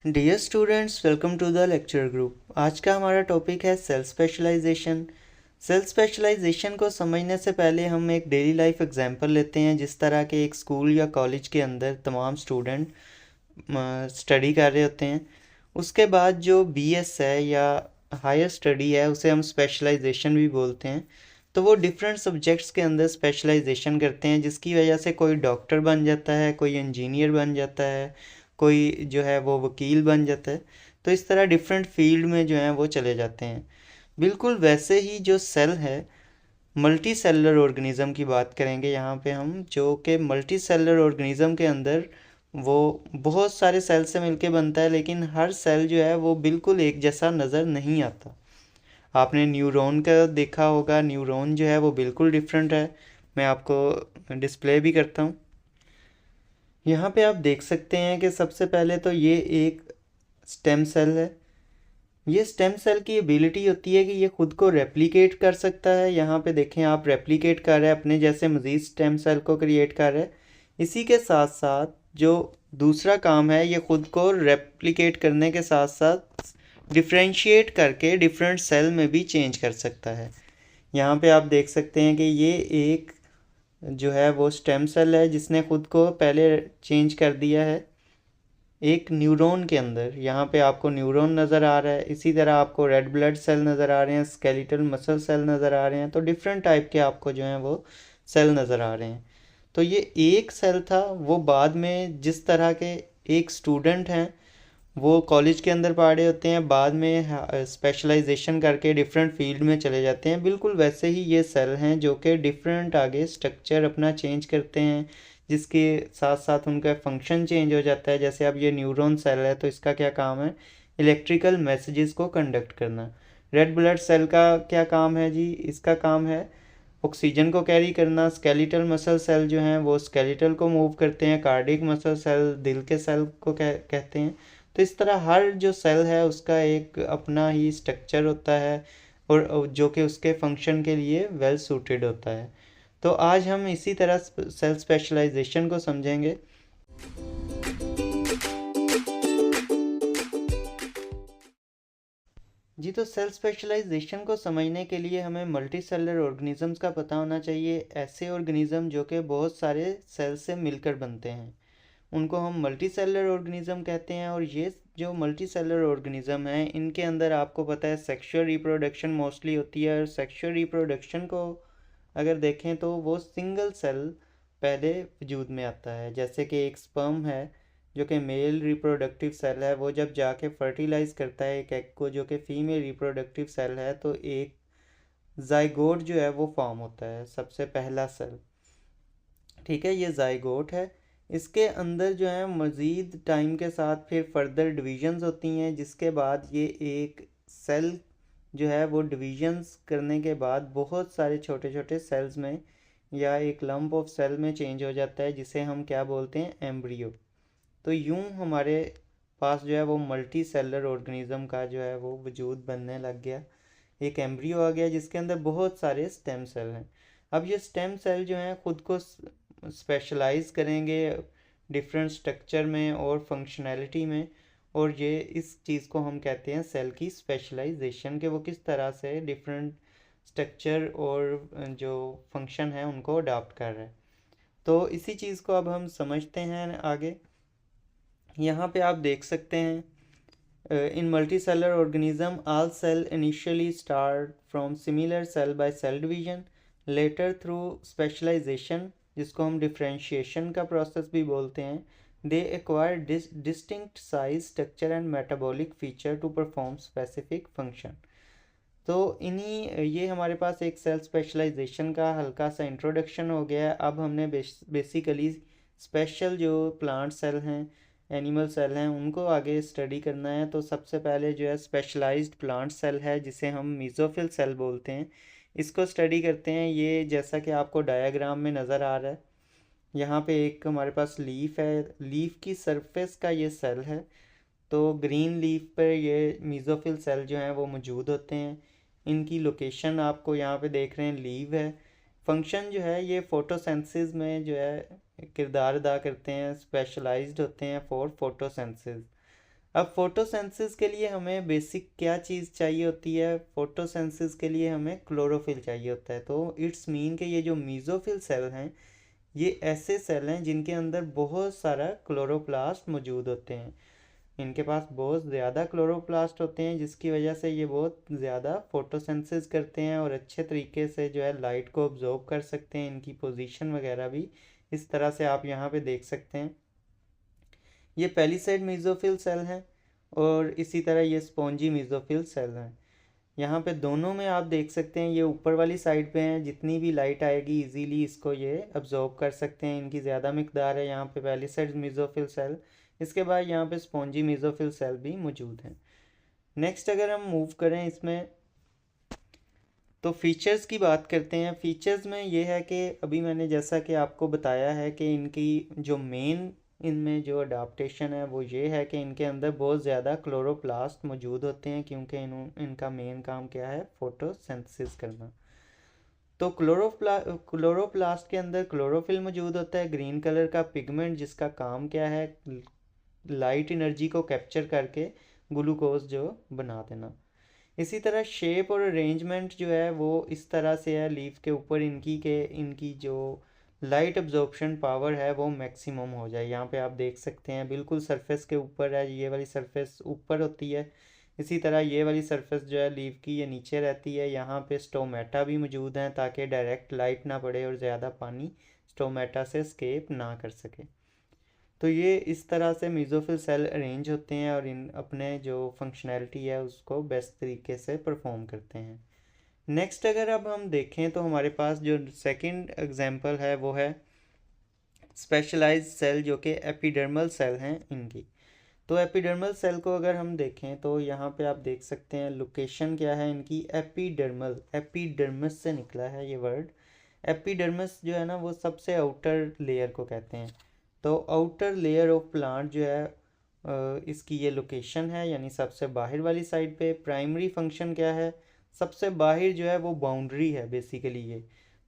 Dear students, welcome to the lecture group. आज का हमारा टॉपिक है सेल्फ स्पेशलाइजेशन। सेल्फ स्पेशलाइजेशन को समझने से पहले हम एक डेली लाइफ एग्जांपल लेते हैं। जिस तरह के एक स्कूल या कॉलेज के अंदर तमाम स्टूडेंट स्टडी कर रहे होते हैं, उसके बाद जो बीएस है या हायर स्टडी है उसे हम स्पेशलाइजेशन भी बोलते हैं। तो वो डिफरेंट सब्जेक्ट्स के अंदर स्पेशलाइजेशन करते हैं, जिसकी वजह से कोई डॉक्टर बन जाता है, कोई इंजीनियर बन जाता है, कोई जो है वो वकील बन जाता है। तो इस तरह डिफरेंट फील्ड में जो है वो चले जाते हैं। बिल्कुल वैसे ही जो सेल है, मल्टी सेलुलर ऑर्गेनिज्म की बात करेंगे यहाँ पे हम, जो कि मल्टी सेलुलर ऑर्गेनिज्म के अंदर वो बहुत सारे सेल से मिलके बनता है, लेकिन हर सेल जो है वो बिल्कुल एक जैसा नज़र नहीं आता। आपने न्यूरॉन का देखा होगा, न्यूरॉन जो है वो बिल्कुल डिफरेंट है। मैं आपको डिस्प्ले भी करता हूँ। यहाँ पे आप देख सकते हैं कि सबसे पहले तो ये एक स्टेम सेल है। ये स्टेम सेल की एबिलिटी होती है कि ये खुद को रेप्लिकेट कर सकता है। यहाँ पे देखें आप, रेप्लिकेट कर रहा है, अपने जैसे मज़ीद स्टेम सेल को क्रिएट कर रहा है। इसी के साथ साथ जो दूसरा काम है, ये खुद को रेप्लिकेट करने के साथ साथ डिफ्रेंशिएट करके डिफरेंट सेल में भी चेंज कर सकता है। यहाँ पे आप देख सकते हैं कि ये एक जो है वो स्टेम सेल है जिसने खुद को पहले चेंज कर दिया है एक न्यूरॉन के अंदर। यहाँ पे आपको न्यूरॉन नज़र आ रहा है, इसी तरह आपको रेड ब्लड सेल नज़र आ रहे हैं, स्केलेटल मसल सेल नज़र आ रहे हैं। तो डिफरेंट टाइप के आपको जो हैं वो सेल नज़र आ रहे हैं। तो ये एक सेल था, वो बाद में जिस तरह के एक स्टूडेंट हैं वो कॉलेज के अंदर पढ़ रहे होते हैं, बाद में स्पेशलाइजेशन करके डिफरेंट फील्ड में चले जाते हैं, बिल्कुल वैसे ही ये सेल हैं जो कि डिफरेंट आगे स्ट्रक्चर अपना चेंज करते हैं, जिसके साथ साथ उनका फंक्शन चेंज हो जाता है। जैसे अब ये न्यूरॉन सेल है तो इसका क्या काम है, इलेक्ट्रिकल मैसेजेस को कंडक्ट करना। रेड ब्लड सेल का क्या काम है जी, इसका काम है ऑक्सीजन को कैरी करना। स्केलेटल मसल सेल जो हैं वो स्केलेटल को मूव करते हैं। कार्डिक मसल सेल दिल के सेल को कहते हैं। तो इस तरह हर जो सेल है उसका एक अपना ही स्ट्रक्चर होता है और जो कि उसके फंक्शन के लिए वेल सूटेड होता है। तो आज हम इसी तरह सेल स्पेशलाइजेशन को समझेंगे। जी, तो सेल स्पेशलाइजेशन को समझने के लिए हमें मल्टी सेलुलर ऑर्गेनिजम्स का पता होना चाहिए। ऐसे ऑर्गेनिज्म जो कि बहुत सारे सेल से मिलकर बनते हैं, उनको हम मल्टी सेलुलर ऑर्गेनिज्म कहते हैं। और ये जो मल्टी सेलुलर ऑर्गेनिज्म हैं, इनके अंदर आपको पता है सेक्सुअल रिप्रोडक्शन मोस्टली होती है। और सेक्सुअल रिप्रोडक्शन को अगर देखें तो वो सिंगल सेल पहले वजूद में आता है। जैसे कि एक स्पर्म है जो कि मेल रिप्रोडक्टिव सेल है, वो जब जाके फर्टिलाइज करता है एक एग को जो कि फीमेल रिप्रोडक्टिव सेल है, तो एक जाइगोट जो है वो फॉर्म होता है, सबसे पहला सेल। ठीक है, ये जाइगोट है। इसके अंदर जो है मज़ीद टाइम के साथ फिर फर्दर डिविजन्स होती हैं, जिसके बाद ये एक सेल जो है वो डिविजन्स करने के बाद बहुत सारे छोटे छोटे सेल्स में या एक लंप ऑफ सेल में चेंज हो जाता है, जिसे हम क्या बोलते हैं, एम्ब्रियो। तो यूं हमारे पास जो है वो मल्टी सेलुलर ऑर्गेनिज्म का जो है वो वजूद बनने लग गया। एक एम्ब्रियो आ गया जिसके अंदर बहुत सारे स्टेम सेल हैं। अब ये स्टेम सेल जो हैं खुद को स्पेशलाइज करेंगे डिफरेंट स्ट्रक्चर में और फंक्शनैलिटी में, और ये इस चीज़ को हम कहते हैं सेल की स्पेशलाइजेशन, के वो किस तरह से डिफरेंट स्ट्रक्चर और जो फंक्शन है उनको अडॉप्ट कर रहे हैं। तो इसी चीज़ को अब हम समझते हैं आगे। यहाँ पे आप देख सकते हैं, in multicellular organism all cell initially start from similar cell by cell division, later through specialisation, जिसको हम डिफ्रेंशिएशन का प्रोसेस भी बोलते हैं, they acquire distinct size, structure and metabolic feature to perform specific function. तो इन्हीं ये हमारे पास एक सेल स्पेशलाइजेशन का हल्का सा इंट्रोडक्शन हो गया है। अब हमने बेसिकली स्पेशल जो प्लांट सेल हैं, एनिमल सेल हैं, उनको आगे स्टडी करना है। तो सबसे पहले जो है स्पेशलाइज्ड प्लांट सेल है, जिसे हम मीज़ोफिल सेल बोलते हैं, इसको स्टडी करते हैं। ये जैसा कि आपको डायग्राम में नज़र आ रहा है, यहाँ पे एक हमारे पास लीफ है, लीफ की सरफेस का ये सेल है। तो ग्रीन लीफ पर ये मीज़ोफिल सेल जो हैं वो मौजूद होते हैं। इनकी लोकेशन आपको यहाँ पे देख रहे हैं, लीव है। फंक्शन जो है ये फोटोसिंथेसिस में जो है किरदार अदा करते हैं, स्पेशलाइज्ड होते हैं फॉर फोटोसिंथेसिस। अब फोटोसिंथेसिस के लिए हमें बेसिक क्या चीज़ चाहिए होती है, फोटोसिंथेसिस के लिए हमें क्लोरोफिल चाहिए होता है। तो इट्स मीन के ये जो मीज़ोफिल सेल हैं ये ऐसे सेल हैं जिनके अंदर बहुत सारा क्लोरोप्लास्ट मौजूद होते हैं। इनके पास बहुत ज़्यादा क्लोरोप्लास्ट होते हैं जिसकी वजह से ये बहुत ज़्यादा फोटोसिंथेसिस करते हैं और अच्छे तरीके से जो है लाइट को ऑब्जॉर्व कर सकते हैं। इनकी पोजीशन वगैरह भी इस तरह से आप यहाँ पे देख सकते हैं। ये पेलिसेड मीज़ोफिल सेल हैं और इसी तरह ये स्पॉन्जी मीज़ोफिल सेल हैं। यहाँ पे दोनों में आप देख सकते हैं ये ऊपर वाली साइड पे हैं, जितनी भी लाइट आएगी इजीली इसको ये अब्जॉर्ब कर सकते हैं। इनकी ज़्यादा मिकदार है यहाँ पे पेलिसेड मीज़ोफिल सेल। इसके बाद यहाँ पे स्पॉन्जी मीज़ोफिल सेल भी मौजूद हैं। नेक्स्ट अगर हम मूव करें इसमें तो फीचर्स की बात करते हैं। फीचर्स में ये है कि अभी मैंने जैसा कि आपको बताया है कि इनकी जो मेन इनमें जो अडाप्टेशन है वो ये है कि इनके अंदर बहुत ज़्यादा क्लोरोप्लास्ट मौजूद होते हैं, क्योंकि इनका मेन काम क्या है, फोटोसिंथेसिस करना। तो क्लोरोप्लास्ट के अंदर क्लोरोफिल मौजूद होता है, ग्रीन कलर का पिगमेंट, जिसका काम क्या है, लाइट एनर्जी को कैप्चर करके ग्लूकोज जो बना देना। इसी तरह शेप और अरेंजमेंट जो है वो इस तरह से है लीफ के ऊपर इनकी जो लाइट अब्जॉर्प्शन पावर है वो मैक्सिमम हो जाए। यहाँ पे आप देख सकते हैं बिल्कुल सरफेस के ऊपर है, ये वाली सरफेस ऊपर होती है। इसी तरह ये वाली सरफेस जो है लीफ की ये नीचे रहती है। यहाँ पे स्टोमेटा भी मौजूद हैं ताकि डायरेक्ट लाइट ना पड़े और ज़्यादा पानी स्टोमेटा से स्केप ना कर सके। तो ये इस तरह से मीज़ोफिल सेल अरेंज होते हैं और इन अपने जो फंक्शनैलिटी है उसको बेस्ट तरीके से परफॉर्म करते हैं। नेक्स्ट अगर अब हम देखें तो हमारे पास जो सेकंड एग्जांपल है वो है स्पेशलाइज्ड सेल, जो कि एपिडर्मल सेल हैं इनकी। तो एपिडर्मल सेल को अगर हम देखें तो यहाँ पे आप देख सकते हैं लोकेशन क्या है इनकी, एपिडर्मल, एपिडर्मिस से निकला है ये वर्ड। एपिडर्मिस जो है ना वो सबसे आउटर लेयर को कहते हैं। तो आउटर लेयर ऑफ प्लांट जो है इसकी ये लोकेशन है, यानी सबसे बाहर वाली साइड पे। प्राइमरी फंक्शन क्या है, सबसे बाहर जो है वो बाउंड्री है बेसिकली ये।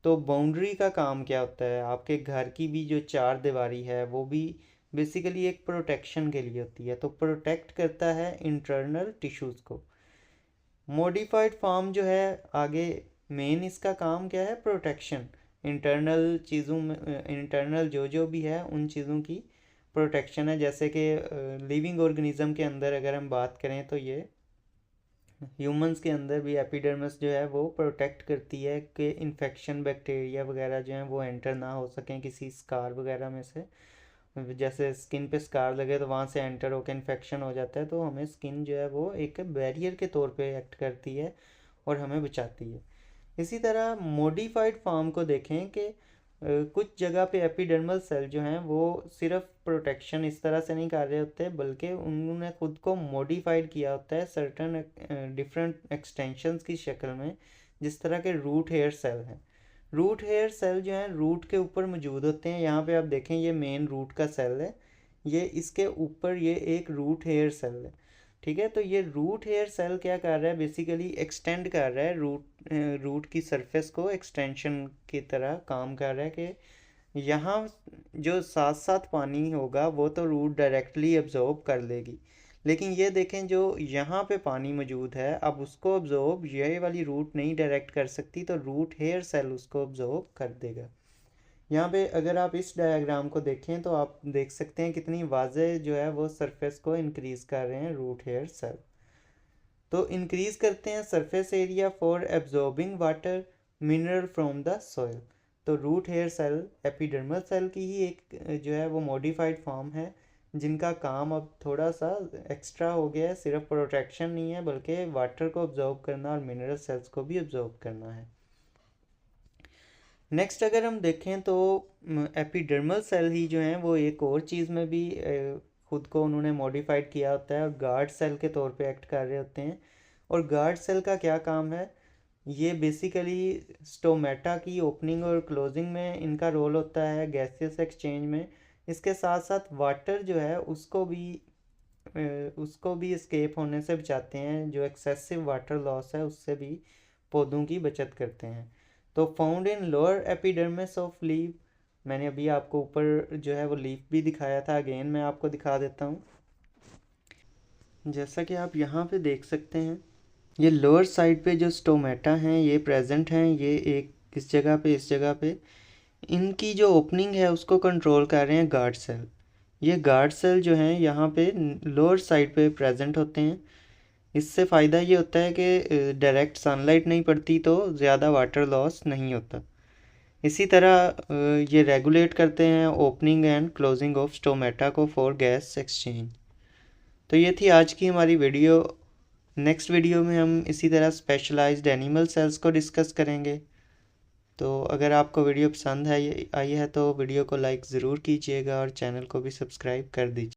तो बाउंड्री का काम क्या होता है, आपके घर की भी जो चार दीवारी है वो भी बेसिकली एक प्रोटेक्शन के लिए होती है। तो प्रोटेक्ट करता है इंटरनल टिश्यूज़ को। मॉडिफाइड फॉर्म जो है आगे मेन इसका काम क्या है, प्रोटेक्शन। इंटरनल चीज़ों में इंटरनल जो भी है उन चीज़ों की प्रोटेक्शन है। जैसे कि लिविंग ऑर्गेनिज्म के अंदर अगर हम बात करें तो ये ह्यूमंस के अंदर भी एपिडर्मिस जो है वो प्रोटेक्ट करती है कि इन्फेक्शन बैक्टीरिया वगैरह जो हैं वो एंटर ना हो सकें किसी स्कार वगैरह में से। जैसे स्किन पे स्कार लगे तो वहाँ से एंटर होकर इन्फेक्शन हो जाता है, तो हमें स्किन जो है वो एक बैरियर के तौर पे एक्ट करती है और हमें बचाती है। इसी तरह मॉडिफाइड फॉर्म को देखें कि कुछ जगह पे एपिडर्मल सेल जो हैं वो सिर्फ प्रोटेक्शन इस तरह से नहीं कर रहे होते, बल्कि उन्होंने खुद को मॉडिफाइड किया होता है सर्टन डिफरेंट एक्सटेंशंस की शक्ल में, जिस तरह के रूट हेयर सेल हैं। रूट हेयर सेल जो हैं रूट के ऊपर मौजूद होते हैं। यहाँ पे आप देखें ये मेन रूट का सेल है, ये इसके ऊपर ये एक रूट हेयर सेल है। ठीक है, तो ये रूट हेयर सेल क्या कर रहा है, बेसिकली एक्सटेंड कर रहा है रूट की सरफेस को, एक्सटेंशन की तरह काम कर रहा है कि यहाँ जो साथ साथ पानी होगा वो तो रूट डायरेक्टली अब्जॉर्ब कर लेगी, लेकिन ये देखें जो यहाँ पे पानी मौजूद है अब उसको अब्जॉर्ब ये वाली रूट नहीं डायरेक्ट कर सकती, तो रूट हेयर सेल उसको अब्जॉर्ब कर देगा। यहाँ पे अगर आप इस डायग्राम को देखें तो आप देख सकते हैं कितनी वाज़े जो है वो सरफेस को इंक्रीज़ कर रहे हैं रूट हेयर सेल। तो इंक्रीज़ करते हैं surface area for absorbing water mineral from the soil. तो root hair cell epidermal cell की ही एक जो है वो मॉडिफाइड फॉर्म है, जिनका काम अब थोड़ा सा एक्स्ट्रा हो गया है। सिर्फ प्रोटेक्शन नहीं है बल्कि वाटर को ऑब्जॉर्व करना और मिनरल सेल्स को भी ऑब्जॉर्व करना है। नेक्स्ट अगर हम देखें तो एपिडर्मल सेल ही जो हैं वो एक और चीज़ में भी खुद को उन्होंने मॉडिफाइड किया होता है और गार्ड सेल के तौर पे एक्ट कर रहे होते हैं। और गार्ड सेल का क्या काम है, ये बेसिकली स्टोमेटा की ओपनिंग और क्लोजिंग में इनका रोल होता है, गैसियस एक्सचेंज में। इसके साथ साथ वाटर जो है उसको भी एस्केप होने से बचाते हैं, जो एक्सेसिव वाटर लॉस है उससे भी पौधों की बचत करते हैं। तो found in lower epidermis of leaf, मैंने अभी आपको ऊपर जो है वो लीफ भी दिखाया था, अगेन मैं आपको दिखा देता हूँ। जैसा कि आप यहाँ पे देख सकते हैं, ये लोअर साइड पे जो स्टोमेटा हैं ये प्रेजेंट हैं, ये एक इस जगह पे इनकी जो ओपनिंग है उसको कंट्रोल कर रहे हैं गार्ड सेल। ये गार्ड सेल जो हैं यहाँ पे लोअर साइड पे प्रेजेंट होते हैं। इससे फ़ायदा ये होता है कि डायरेक्ट सनलाइट नहीं पड़ती तो ज़्यादा वाटर लॉस नहीं होता। इसी तरह ये रेगुलेट करते हैं opening and closing of stomata को फॉर गैस एक्सचेंज। तो ये थी आज की हमारी वीडियो। नेक्स्ट वीडियो में हम इसी तरह स्पेशलाइज्ड एनिमल सेल्स को डिस्कस करेंगे। तो अगर आपको वीडियो पसंद आई है तो वीडियो को लाइक ज़रूर कीजिएगा और चैनल को भी सब्सक्राइब कर दीजिए।